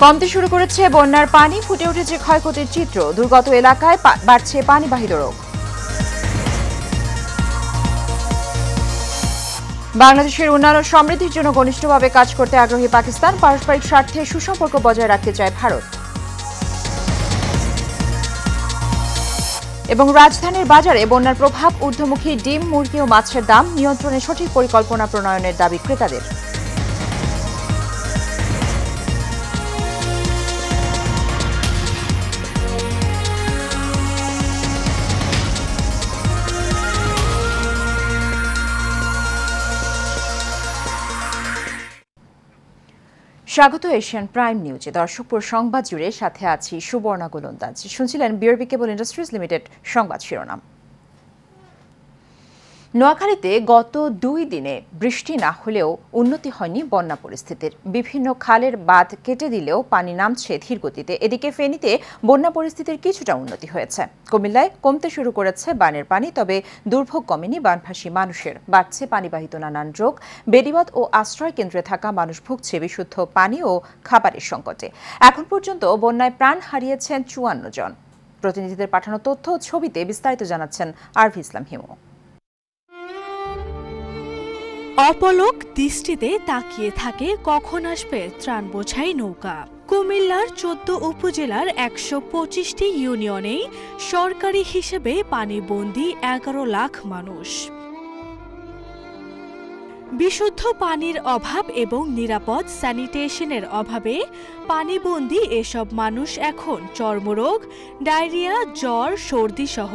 কমতে শুরু করেছে বন্যার পানি, ফুটে উঠেছে ক্ষয়ক্ষতির চিত্র। দুর্গত এলাকায় বাড়ছে পানিবাহিত রোগ। বাংলাদেশের উন্নয়ন ও সমৃদ্ধির জন্য ঘনিষ্ঠভাবে কাজ করতে আগ্রহী পাকিস্তান, পারস্পরিক স্বার্থে সুসম্পর্ক বজায় রাখতে চায় ভারত। এবং রাজধানীর বাজারে বন্যার প্রভাব, ঊর্ধ্বমুখী ডিম, মুরগি ও মাছের দাম নিয়ন্ত্রণে সঠিক পরিকল্পনা প্রণয়নের দাবি ক্রেতাদের। স্বাগত এশিয়ান প্রাইম নিউজে। দর্শক, পুরো সংবাদ জুড়ে সাথে আছি সুবর্ণা গোলন্দাজ। শুনছিলেন বিআরবি কেবল ইন্ডাস্ট্রিজ লিমিটেড সংবাদ শিরোনাম। নোয়াখালীতে গত 2 দিনে বৃষ্টি না হলেও উন্নতি হয়নি বন্যা পরিস্থিতির। বিভিন্ন খালের বাঁধ কেটে দিলেও পানি নামছে ধীর গতিতে। এদিকে ফেনীতে বন্যা পরিস্থিতির কিছুটা উন্নতি হয়েছে। কুমিল্লায় কমতে শুরু করেছে বানের পানি, তবে দুর্ভোগ কমেনি বানভাসী মানুষের। বাড়ছে পানিবাহিত নানান রোগ। বেড়িবাঁধ ও আশ্রয় কেন্দ্রে থাকা মানুষ ভুগছে বিশুদ্ধ পানি ও খাবারের সংকটে। এখন পর্যন্ত বন্যায় প্রাণ হারিয়েছেন 54 জন। প্রতিনিধিদের পাঠানো তথ্য ও ছবিতে বিস্তারিত জানাচ্ছেন আরভি ইসলাম হিমু। অপলক দৃষ্টিতে তাকিয়ে থাকে কখন আসবে ত্রাণ বোঝাই নৌকা। কুমিল্লার 14 উপজেলার 125টি ইউনিয়নেই সরকারি হিসেবে পানিবন্দী 11 লাখ মানুষ। বিশুদ্ধ পানির অভাব এবং নিরাপদ স্যানিটেশনের অভাবে পানিবন্দী এসব মানুষ এখন চর্মরোগ, ডায়রিয়া, জ্বর, সর্দি সহ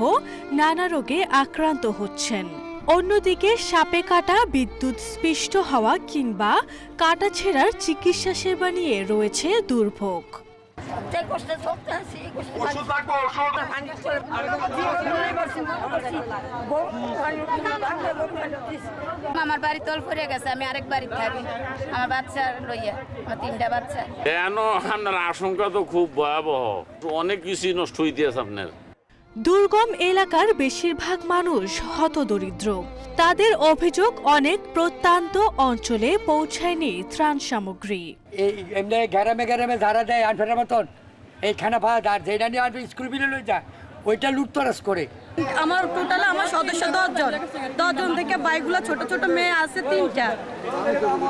নানা রোগে আক্রান্ত হচ্ছেন। অন্যদিকে সাপে কাটা, বিদ্যুৎ স্পৃষ্ট হওয়া কিংবা কাটা ছেঁড়ার চিকিৎসা সেবা নিয়ে রয়েছে দুর্ভোগ। আমার বাড়ি তল পড়ে গেছে, আমি আরেক বাড়ি থাকি, আমার বাচ্চা লইয়া, আমার 3টা বাচ্চা। আপনার আশঙ্কা তো খুব ভয়াবহ, অনেক কিছু নষ্ট হইতেছে আপনার। দুর্গম এলাকার বেশিরভাগ মানুষ হতদরিদ্র। তাদের অভিযোগ, অনেক প্রত্যন্ত অঞ্চলে পৌঁছায়নি ত্রাণ সামগ্রী। এমনি গ্রামে গ্রামে ধারা দেয় আনফেরার মতন, এই খানা ভাত আর যেটা নিয়ে আসবে স্কুল বিলে লই যায়, ওইটা লুটতরাজ করে। আমার টোটালে আমার সদস্য 10 জন থেকে বাইকগুলো ছোট ছোট মেয়ে আছে 3টা,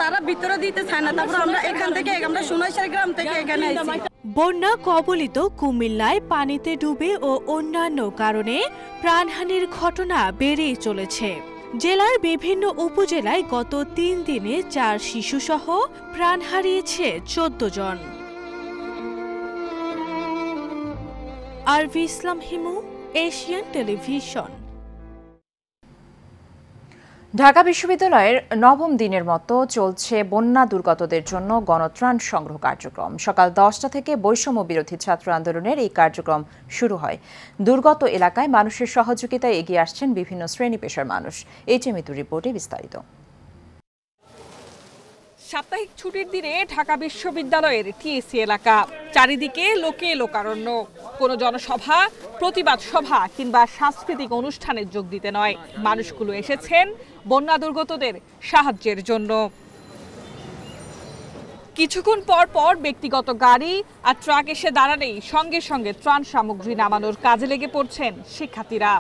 তারা ভিতরে দিতে চায় না। তারপর আমরা এখান থেকে, আমরা সোনাইশার গ্রাম থেকে এখানে আইছি। বন্যা কবলিত কুমিল্লায় পানিতে ডুবে ও অন্যান্য কারণে প্রাণহানির ঘটনা বেড়েই চলেছে। জেলার বিভিন্ন উপজেলায় গত 3 দিনে 4 শিশুসহ প্রাণ হারিয়েছে 14 জন। আরভি ইসলাম হিমু, এশিয়ান টেলিভিশন। ঢাকা বিশ্ববিদ্যালয়ের 9ম দিনের মতো চলছে বন্যা দুর্গতদের জন্য গণত্রাণ সংগ্রহ কার্যক্রম। সকাল 10টা থেকে বৈষম্য বিরোধী ছাত্র আন্দোলনের এই কার্যক্রম শুরু হয়। দুর্গত এলাকায় মানুষের সহযোগিতায় এগিয়ে আসছেন বিভিন্ন শ্রেণী পেশার মানুষ। এইচএমইতুর রিপোর্টে বিস্তারিত। সাপ্তাহিক ছুটির দিনে ঢাকা বিশ্ববিদ্যালয়ের টিএসসি এলাকা, চারিদিকে লোকে লোকারণ্য। কোনো জনসভা, প্রতিবাদ সভা কিংবা সাংস্কৃতিক অনুষ্ঠানে যোগ দিতে নয়, মানুষগুলো এসেছেন বন্যা দুর্গতদের সাহায্যের জন্য। কিছুক্ষণ পর পর ব্যক্তিগত গাড়ি আর ট্রাক এসে দাঁড়ালেই সঙ্গে সঙ্গে ত্রাণ সামগ্রী নামানোর কাজে লেগে পড়ছেন শিক্ষার্থীরা।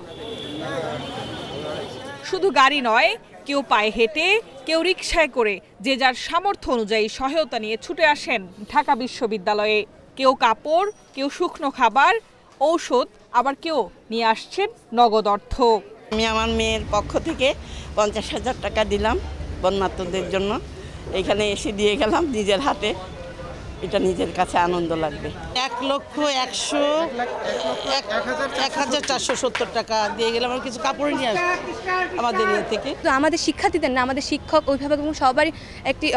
শুধু গাড়ি নয়, কেউ পায়ে হেঁটে, কেউ রিকশায় করে যে যার সামর্থ্য অনুযায়ী সহায়তা নিয়ে ছুটে আসেন ঢাকা বিশ্ববিদ্যালয়ে। কেউ কাপড়, কেউ শুকনো খাবার, ঔষধ, আবার কেউ নিয়ে আসছেন নগদ অর্থ। আমি আমার মেয়ের পক্ষ থেকে 50,000 টাকা দিলাম বন্যার্তদের জন্য। এখানে এসে দিয়ে গেলাম নিজের হাতে, এটা নিজের কাছে আনন্দ লাগবে। 1,470 টাকা দিয়ে গেলাম। আমার কিছু কাপড় নিয়ে আসবে আমাদের ইয়ে থেকে। আমাদের শিক্ষার্থীদের না, আমাদের শিক্ষক, অভিভাবক এবং সবারই একটি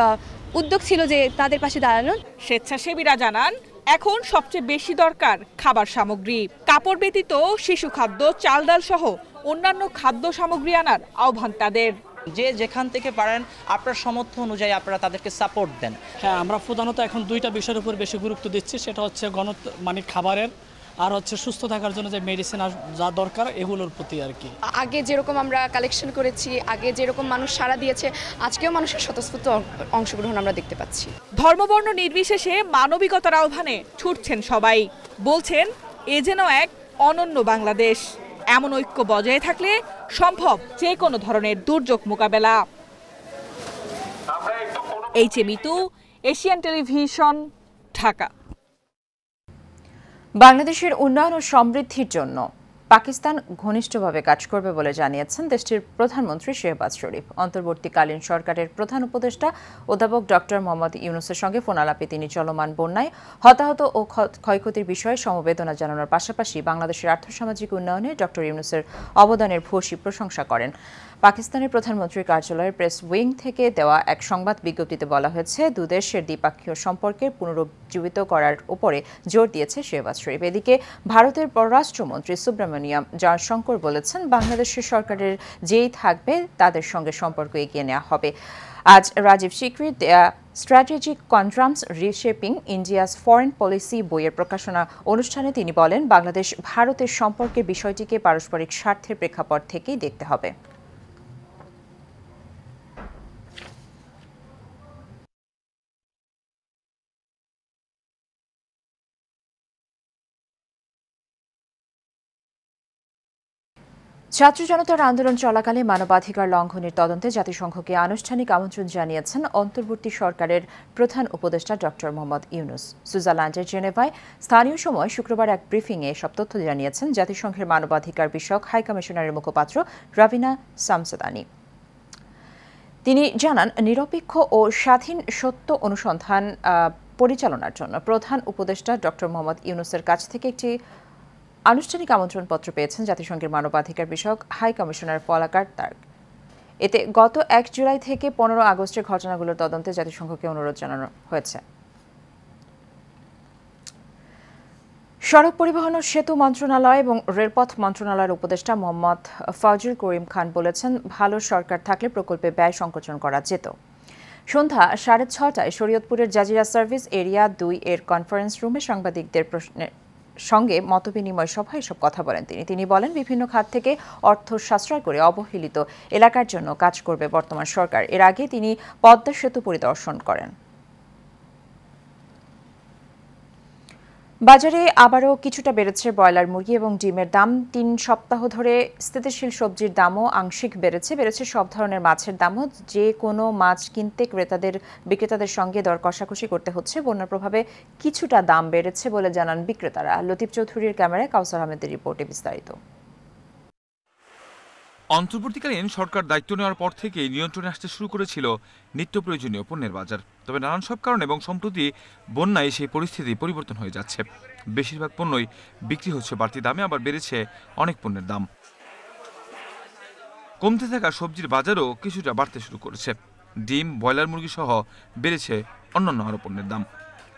উদ্যোগ ছিল যে তাদের পাশে দাঁড়ানো। স্বেচ্ছাসেবীরা জানান, এখন সবচেয়ে বেশি দরকার খাবার সামগ্রী। কাপড় ব্যতীত শিশু খাদ্য, চাল ডাল সহ অন্যান্য খাদ্য সামগ্রী আনার আহ্বান তাদের। যে যেখান থেকে পারেন আপনার সামর্থ্য অনুযায়ী আপনারা তাদেরকে সাপোর্ট দেন। হ্যাঁ, আমরা প্রধানত এখন 2টা বিষয়ের উপর বেশি গুরুত্ব দিচ্ছি। সেটা হচ্ছে খাবারের আর হচ্ছে সুস্থ থাকার জন্য যে মেডিসিন যা দরকার এগুলোর প্রতি আর কি। আগে যেরকম আমরা কালেকশন করেছি, আগে যেরকম মানুষ সাড়া দিয়েছে, আজকেও মানুষের স্বতঃস্ফূর্ত অংশগ্রহণ আমরা দেখতে পাচ্ছি। ধর্মবর্ণ নির্বিশেষে মানবিকতার আহ্বানে ছুটছেন সবাই, বলছেন এ যেন এক অনন্য বাংলাদেশ। এমন ঐক্য বজায় থাকলে সম্ভব যে কোনো ধরনের দুর্যোগ মোকাবেলা। Mitu, Asian television, Dhaka. বাংলাদেশের উন্নয়ন ও সমৃদ্ধির জন্য পাকিস্তান ঘনিষ্ঠভাবে কাজ করবে বলে জানিয়েছেন দেশটির প্রধানমন্ত্রী শেহবাজ শরীফ। অন্তর্বর্তীকালীন সরকারের প্রধান উপদেষ্টা অধ্যাপক ডক্টর মোহাম্মদ ইউনূসের সঙ্গে ফোনালাপে তিনি চলমান বন্যায় হতাহত ও ক্ষয়ক্ষতির বিষয়ে সমবেদনা জানানোর পাশাপাশি বাংলাদেশের আর্থসামাজিক উন্নয়নে ডক্টর ইউনূসের অবদানের ভূয়সী প্রশংসা করেন। পাকিস্তানের প্রধানমন্ত্রীর কার্যালয়ের প্রেস উইং থেকে দেওয়া এক সংবাদ বিজ্ঞপ্তিতে বলা হয়েছে, দুদেশের দ্বিপাক্ষীয় সম্পর্কের পুনরুজ্জীবিত করার উপরে জোর দিয়েছে শেহবাজ শরীফ। এদিকে ভারতের পররাষ্ট্রমন্ত্রী সুব্রমণিয়াম জয়শঙ্কর বলেছেন, বাংলাদেশের সরকারের যেই থাকবে তাদের সঙ্গে সম্পর্ক এগিয়ে নেওয়া হবে। আজ রাজীব সিকরির দেয়া strategic conundrums reshaping India's foreign policy বইয়ের প্রকাশনা অনুষ্ঠানে তিনি বলেন, বাংলাদেশ ভারতের সম্পর্কের বিষয়টিকে পারস্পরিক স্বার্থের প্রেক্ষাপট থেকেই দেখতে হবে। ছাত্র জনতার আন্দোলন চলাকালে মানবাধিকার লঙ্ঘনের তদন্তে জাতিসংঘকে আনুষ্ঠানিক আমন্ত্রণ জানিয়েছেন অন্তর্বর্তী সরকারের প্রধান উপদেষ্টা ডক্টর মোহাম্মদ ইউনূস। সুইজারল্যান্ডের জেনেভায় স্থানীয় সময় শুক্রবার এক ব্রিফিংয়ে এসব তথ্য জানিয়েছেন জাতিসংঘের মানবাধিকার বিষয়ক হাই কমিশনারের মুখপাত্র রাবিনা সামসাদানি। তিনি জানান, নিরপেক্ষ ও স্বাধীন সত্য অনুসন্ধান পরিচালনার জন্য প্রধান উপদেষ্টা ডক্টর মোহাম্মদ ইউনূসের কাছ থেকে একটি আনুষ্ঠানিক আমন্ত্রণপত্র পেয়েছেন জাতিসংঘের মানবাধিকার বিষয়ক হাই কমিশনার ফলাকার তার্ক। এতে গত ১ জুলাই থেকে ১৫ আগস্টের ঘটনাগুলোর তদন্তে জাতিসংঘকে অনুরোধ জানানো হয়েছে। সড়ক পরিবহন ও সেতু মন্ত্রণালয় এবং রেলপথ মন্ত্রণালয়ের উপদেষ্টা মোহাম্মদ ফজল করিম খান বলেছেন, ভালো সরকার থাকলে প্রকল্পে ব্যয় সংকোচন করা যেত। সন্ধ্যা 6:30টায় শরীয়তপুরের জাজিরা সার্ভিস এরিয়া ২ এর কনফারেন্স রুমে সাংবাদিকদের প্রশ্নের সঙ্গে মতবিনিময় সভায় এসব কথা বলেন তিনি বলেন, বিভিন্ন খাত থেকে অর্থ সাশ্রয় করে অবহেলিত এলাকার জন্য কাজ করবে বর্তমান সরকার। এর আগে তিনি পদ্মা সেতু পরিদর্শন করেন। বাজারে আবারও কিছুটা বেড়েছে ব্রয়লার মুরগি এবং ডিমের দাম। ৩ সপ্তাহ ধরে স্থিতিশীল সবজির দামও আংশিক বেড়েছে সব ধরনের মাছের দামও। যে কোনো মাছ কিনতে বিক্রেতাদের সঙ্গে দর কষাকষি করতে হচ্ছে। বন্যার প্রভাবে কিছুটা দাম বেড়েছে বলে জানান বিক্রেতারা। লতিফ চৌধুরীর ক্যামেরায় কাউসার আহমেদের রিপোর্টে বিস্তারিত। অন্তর্বর্তীকালীন সরকার দায়িত্ব নেওয়ার পর থেকেই নিয়ন্ত্রণে আসতে শুরু করেছিল নিত্য প্রয়োজনীয় পণ্যের বাজার। তবে নানান সব কারণ এবং সম্প্রতি বন্যায় সেই পরিস্থিতি পরিবর্তন হয়ে যাচ্ছে। বেশিরভাগ পণ্যই বিক্রি হচ্ছে বাড়তি দামে, আবার বেড়েছে অনেক পণ্যের দাম। কমতে থাকা সবজির বাজারও কিছুটা বাড়তে শুরু করেছে। ডিম, ব্রয়লার মুরগি সহ বেড়েছে অন্যান্য আরও পণ্যের দাম।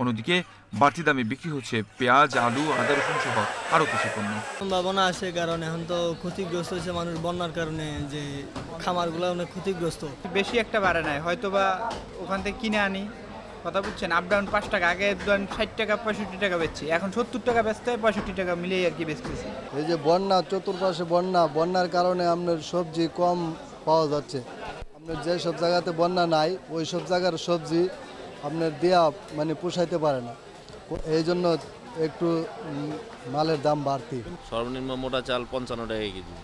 অন্যদিকে বাড়তি দামে বিক্রি হচ্ছে পেঁয়াজ, আলু, আদা, রসুন সহ আরও কিছু পণ্য। সম্ভাবনা আসে, কারণ এখন তো ক্ষতিগ্রস্ত হয়েছে মানুষ বন্যার কারণে, যে খামারগুলো অনেক ক্ষতিগ্রস্ত। বেশি একটা বাড়ে নাই, হয়তো বা ওখান থেকে কিনে আনি, কথা বুঝছেন, আপ ডাউন 5 টাকা, আগে 60 টাকা 65 টাকা বেচছি, এখন 70 টাকা বেচতে হয়, 65 টাকা মিলিয়ে আর কি বেচতেছি। এই যে বন্যা, চতুর্পাশে বন্যার কারণে আপনার সবজি কম পাওয়া যাচ্ছে। আপনার যে সব জায়গাতে বন্যা নাই ওই সব জায়গার সবজি আপনার দেয়া পোষাইতে পারে না, এই জন্য একটু মালের দাম বাড়তি। সর্বনিম্ন মোটা চাল 55 টাকা কেজি,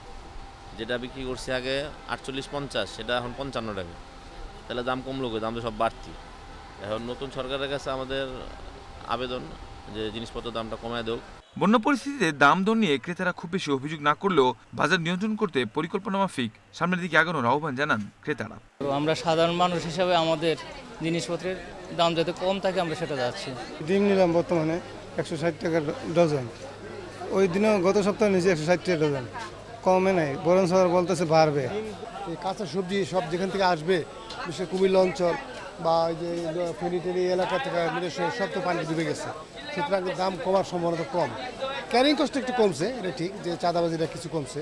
যেটা বিক্রি করছে আগে 48-50, সেটা এখন 55 টাকা। তাহলে দাম কমলো, দাম তো সব বাড়তি। এখন নতুন সরকারের কাছে আমাদের আবেদন যে জিনিসপত্রের দামটা কমায় দেওক। বন্যা পরিস্থিতিতে দাম দর নিয়ে ক্রেতারা খুব বেশি অভিযোগ না করলেও বাজার নিয়ন্ত্রণ করতে পরিকল্পনা মাফিক সামনের দিকে আগানোর আহ্বান জানান ক্রেতারা। আমরা সাধারণ মানুষ হিসাবে আমাদের জিনিসপত্রের দাম যাতে কম থাকে আমরা সেটা যাচ্ছি। ডিম নিলাম বর্তমানে 160 টাকা ডজন, ওই দিনও গত সপ্তাহে নিচে 160 টাকা ডজন, কমে নাই, বরঞ্চ বলতেছে বাড়বে। এই কাঁচা সবজি সব যেখান থেকে আসবে, বিশেষ কুমিল্লা অঞ্চল বা ওই যে ফেনীটেরি এলাকা থেকে সব তো পানি ডুবে গেছে, সুতরাং দাম কমার সম্ভাবনা তো কম। ক্যারিং কস্ট একটু কমছে, এটা ঠিক যে চাঁদাবাজিটা কিছু কমছে,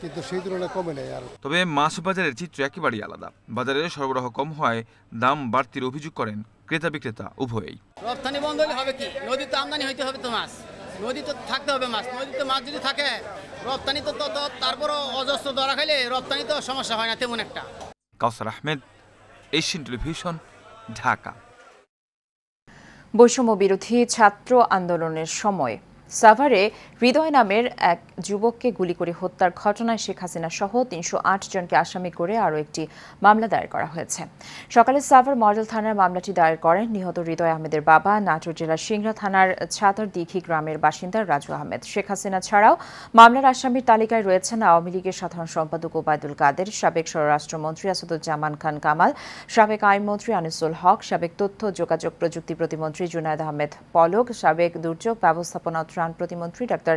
কিন্তু সেই তুলনায় কমে নেই। আর তবে মাছ বাজারের চিত্র একেবারেই আলাদা। বাজারে সরবরাহ কম হওয়ায় দাম বাড়তির অভিযোগ করেন ক্রেতা বিক্রেতা উভয়েই। রপ্তানি বন্ধ হলে হবে কি, নদীতে আমদানি হইতে হবে তো মাছ, নদীতে থাকতে হবে মাছ, নদীতে মাছ যদি থাকে রপ্তানি তো তারপরও অজস্র ধরা খাইলে রপ্তানি তো সমস্যা হয় না তেমন একটা। কাউসার আহমেদ, এশিয়ান টেলিভিশন, ঢাকা। বৈষম্য বিরোধী ছাত্র আন্দোলনের সময় সাভারে হৃদয় নামের এক যুবককে গুলি করে হত্যার ঘটনায় শেখ হাসিনা সহ ৩০৮ জনকে আসামি করে আরও একটি মামলা দায়ের করা হয়েছে। সকালে সাভার মডেল থানার মামলাটি দায়ের করেন নিহত হৃদয় আহমেদের বাবা, নাটোর জেলার সিংড়া থানার ছাতরদিঘি গ্রামের বাসিন্দা রাজু আহমেদ। শেখ হাসিনা ছাড়াও মামলার আসামির তালিকায় রয়েছেন আওয়ামী লীগের সাধারণ সম্পাদক ওবায়দুল কাদের, সাবেক স্বরাষ্ট্রমন্ত্রী আসাদুজ্জামান খান কামাল, সাবেক আইনমন্ত্রী আনিসুল হক, সাবেক তথ্য যোগাযোগ প্রযুক্তি প্রতিমন্ত্রী জুনায়েদ আহমেদ পলক, সাবেক দুর্যোগ ব্যবস্থাপনা প্রতিমন্ত্রী ডাক্তার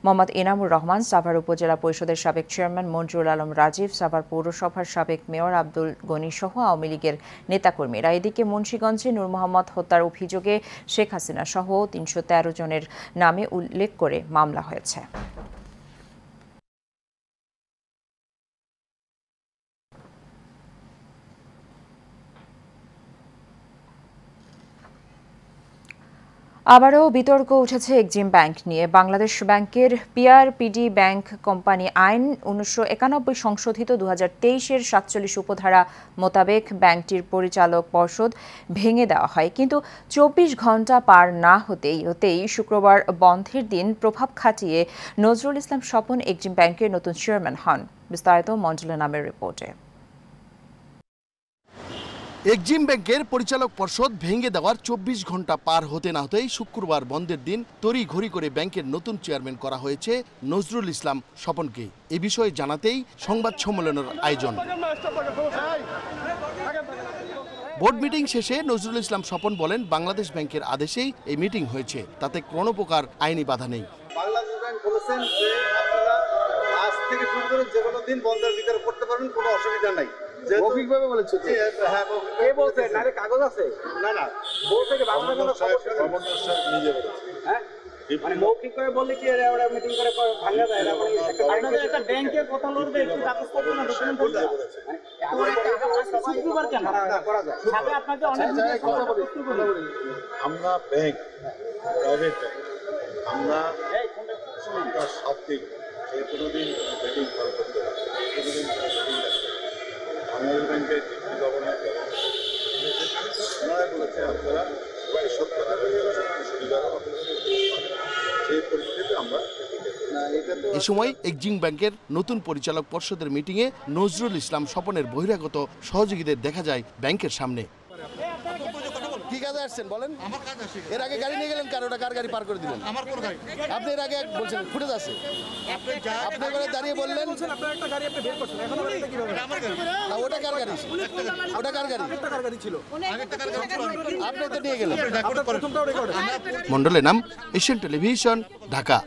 মোহাম্মদ ইনামুর রহমান, সাভার উপজেলা পরিষদের সাবেক চেয়ারম্যান মঞ্জুরুল আলম রাজীব, সাভার পৌরসভার সাবেক মেয়র আব্দুল গনি সহ আওয়ামী লীগের নেতাকর্মীরা। এদিকে মুন্সিগঞ্জে নূর মোহাম্মদ হত্যার অভিযোগে শেখ হাসিনা সহ ৩১৩ জনের নামে উল্লেখ করে মামলা হয়েছে। আবারও বিতর্ক উঠেছে এক্সিম ব্যাংক নিয়ে। বাংলাদেশ ব্যাংকের পিআরপিডি ব্যাংক কোম্পানি আইন 1991 সংশোধিত 2023-এর 47 উপধারা মোতাবেক ব্যাংকটির পরিচালক পর্ষদ ভেঙে দেওয়া হয়, কিন্তু 24 ঘণ্টা পার না হতেই শুক্রবার বন্ধের দিন প্রভাব খাটিয়ে নজরুল ইসলাম স্বপন এক্সিম ব্যাংকের নতুন চেয়ারম্যান হন। বিস্তারিত মঞ্জুলা নামের রিপোর্টে। এক্সিম ব্যাংকের পরিচালক পর্ষদ ভেঙে দেওয়ার 24 ঘন্টা পার হতে না হতেই শুক্রবার বন্ধের দিন তড়িঘড়ি করে ব্যাংকের নতুন চেয়ারম্যান করা হয়েছে নজরুল ইসলাম স্বপনকে। এ বিষয়ে জানাতেই সংবাদ সম্মেলনের আয়োজন। বোর্ড মিটিং শেষে নজরুল ইসলাম স্বপন বলেন, বাংলাদেশ ব্যাংকের আদেশেই এই মিটিং হয়েছে, তাতে কোনো প্রকার আইনি বাধা নেই। বাংলাদেশ ব্যাংক বলেছেন যে আপনারা আজ থেকে শুরু করে যে কোনো দিন বন্ধের ভিতরে করতে পারবেন, কোনো অসুবিধা নাই। মৌখিকভাবে বলেছে? হ্যাঁ, কে বলছে? নারে কাগজ আছে? না না, বলছে কি গভর্নর সাহেব নিজে বলেছে। হ্যাঁ, মানে মৌখিকভাবে বললে কি ওরা মিটিং করে ভাঙা যায় না? আপনাদের একটা ব্যাংকের কথা লড়বে, একটু কাগজপত্র না ডকুমেন্ট বলতে বলেছে। শুক্রবার কেন করা যায়? সাথে আপনাকে অনেক কথা বলি। আমরা ব্যাংক প্রাইভেট ব্যাংক, আমরা সরকার সাথে যে কোনোদিন মিটিং করতে পারি, কোনোদিন বাংলাদেশ ব্যাংকের গভর্নর ওনারা বলেছে আপনারা সেই পরিস্থিতিতে আমরা। এ সময় এক্সিম ব্যাংকের নতুন পরিচালক পর্ষদের মিটিংয়ে নজরুল ইসলাম স্বপনের বহিরাগত সহযোগীদের দেখা যায় ব্যাংকের সামনে। কি কাজে আসছেন বলেন? আমার কাজ আছে। এর আগে গাড়ি নিয়ে গেলেন, কারোটা কার গাড়ি পার করে দিলেন? আমার কোন গাড়ি? আপনি এর আগে বলছেন ফুটেজ আছে, আপনি এবারে দাঁড়িয়ে বললেন আপনার একটা গাড়ি আপনি বের করছেন, এখন এটা কিভাবে? আমার গাড়ি। ওটা কার গাড়ি? ওটা কার গাড়ি? একটা কার গাড়ি ছিল, আগেরটা কার গাড়ি ছিল, আপনি তো নিয়ে গেলেন। আপনার প্রথমটাও রেকর্ড। মন্ডলের নাম, এশিয়ান টেলিভিশন, ঢাকা।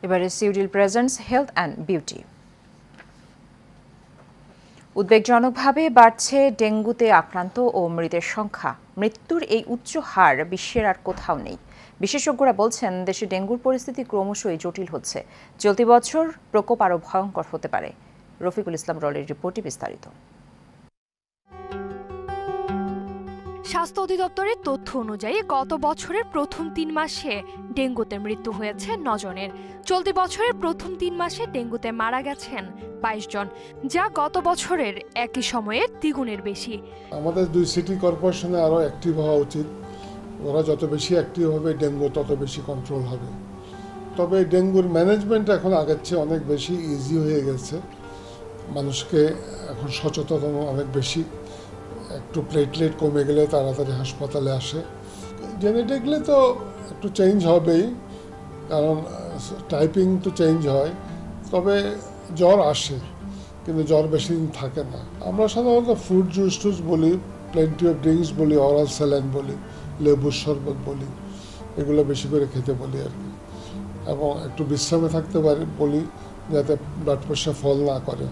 এবারে সিউডিল প্রেজেন্টস হেলথ অ্যান্ড বিউটি। উদ্বেগজনকভাবে বাড়ছে ডেঙ্গুতে আক্রান্ত ও মৃতের সংখ্যা। মৃত্যুর এই উচ্চ হার বিশ্বের আর কোথাও নেই। বিশেষজ্ঞরা বলছেন, দেশে ডেঙ্গুর পরিস্থিতি ক্রমশই জটিল হচ্ছে। চলতি বছর প্রকোপ আরও ভয়ঙ্কর হতে পারে। রফিকুল ইসলাম রলের রিপোর্টে বিস্তারিত। স্বাস্থ্য অধিদপ্তরের তথ্য অনুযায়ী গত বছরের প্রথম 3 মাসে ডেঙ্গুতে মৃত্যু হয়েছে 9 জনের। চলতি বছরের প্রথম 3 মাসে ডেঙ্গুতে মারা গেছেন 22 জন, যা গত বছরের একই সময়ে দ্বিগুণের বেশি। আমাদের 2 সিটি কর্পোরেশনে আরও অ্যাক্টিভ হওয়া উচিত। ওরা যত বেশি অ্যাক্টিভ হবে ডেঙ্গু তত বেশি কন্ট্রোল হবে। তবে ডেঙ্গুর ম্যানেজমেন্ট এখন আগের চেয়ে অনেক বেশি ইজি হয়ে গেছে। মানুষকে এখন সচেতন অনেক বেশি। একটু প্লেটলেট কমে গেলে তাড়াতাড়ি হাসপাতালে আসে। জেনেটিকলি তো একটু চেঞ্জ হবেই, কারণ টাইপিং তো চেঞ্জ হয়। তবে জ্বর আসে, কিন্তু জ্বর বেশি দিন থাকে না। আমরা সাধারণত ফ্রুট জুস টুস বলি, প্লেন্টি অফ ড্রিঙ্কস বলি, অরাল স্যালাইন বলি, লেবুর শরবত বলি, এগুলো বেশি করে খেতে বলি আর কি। এবং একটু বিশ্রামে থাকতে পারি বলি, যাতে ব্লাড প্রেশার ফল না করে।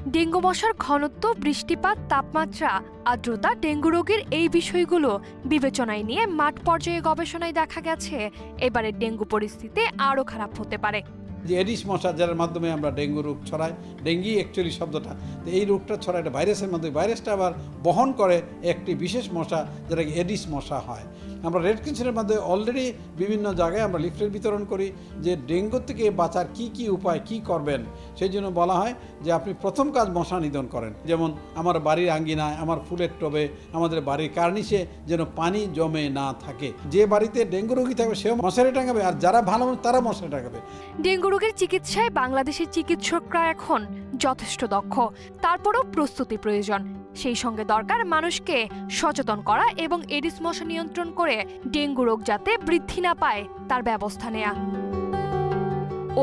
ডেঙ্গু মশার ঘনত্ব, বৃষ্টিপাত, তাপমাত্রা, আর্দ্রতা, ডেঙ্গু রোগের এই বিষয়গুলো বিবেচনায় নিয়ে মাঠ পর্যায়ে গবেষণায় দেখা গেছে এবারে ডেঙ্গু পরিস্থিতি আরও খারাপ হতে পারে। যে এডিস মশা যার মাধ্যমে আমরা ডেঙ্গু রোগ ছড়াই, ডেঙ্গি অ্যাকচুয়ালি শব্দটা, তো এই রোগটা ছড়ায় একটা ভাইরাসের মধ্যে, ভাইরাসটা আবার বহন করে একটি বিশেষ মশা যেটাকে এডিস মশা হয়। আমরা রেড ক্রিসেন্টের মধ্যে অলরেডি বিভিন্ন জায়গায় আমরা লিফলেট বিতরণ করি যে ডেঙ্গু থেকে বাঁচার কি উপায় কি করবেন। সেই জন্য বলা হয় যে আপনি প্রথম কাজ মশা নিধন করেন, যেমন আমার বাড়ির আঙ্গিনায়, আমার ফুলের টবে, আমাদের বাড়ির কার্নিশে যেন পানি জমে না থাকে। যে বাড়িতে ডেঙ্গু রোগী থাকবে সেও মশারি টাঙাবে, আর যারা ভালো তারা মশারি টাঙাবে। ডেঙ্গু রোগের চিকিৎসায় বাংলাদেশের চিকিৎসকরা এখন যথেষ্ট দক্ষ, তারপরও প্রস্তুতি প্রয়োজন। সেই সঙ্গে দরকার মানুষকে সচেতন করা এবং এডিস মশা নিয়ন্ত্রণ করে ডেঙ্গু রোগ যাতে বৃদ্ধি না পায় তার ব্যবস্থা নেয়া।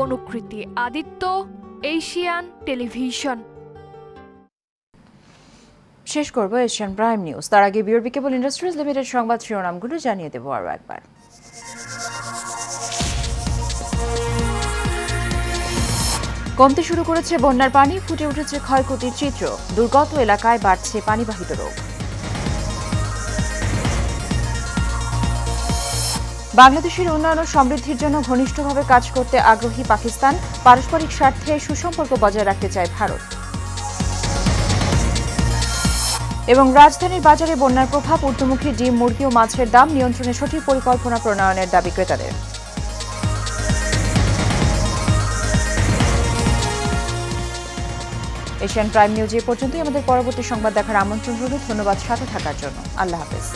অনুকৃতি আদিত্য, এশিয়ান টেলিভিশন। শেষ করব এশিয়ান প্রাইম নিউজ। তার আগে বিআরবি কেবল ইন্ডাস্ট্রিজ লিমিটেড সংবাদ শিরোনামগুলো জানিয়ে দেব আরও একবার। কমতে শুরু করেছে বন্যার পানি, ফুটে উঠেছে ক্ষয়ক্ষতির চিত্র, দুর্গত এলাকায় বাড়ছে পানিবাহিত রোগ। বাংলাদেশের উন্নয়ন ও সমৃদ্ধির জন্য ঘনিষ্ঠভাবে কাজ করতে আগ্রহী পাকিস্তান, পারস্পরিক স্বার্থে সুসম্পর্ক বজায় রাখতে চায় ভারত। এবং রাজধানীর বাজারে বন্যার প্রভাব, ঊর্ধ্বমুখী ডিম, মুরগি ও মাছের দাম নিয়ন্ত্রণে সঠিক পরিকল্পনা প্রণয়নের দাবি ক্রেতাদের। এশিয়ান প্রাইম নিউজ এ পর্যন্তই। আমাদের পরবর্তী সংবাদ দেখার আমন্ত্রণ রইল। ধন্যবাদ সাথে থাকার জন্য। আল্লাহ হাফেজ।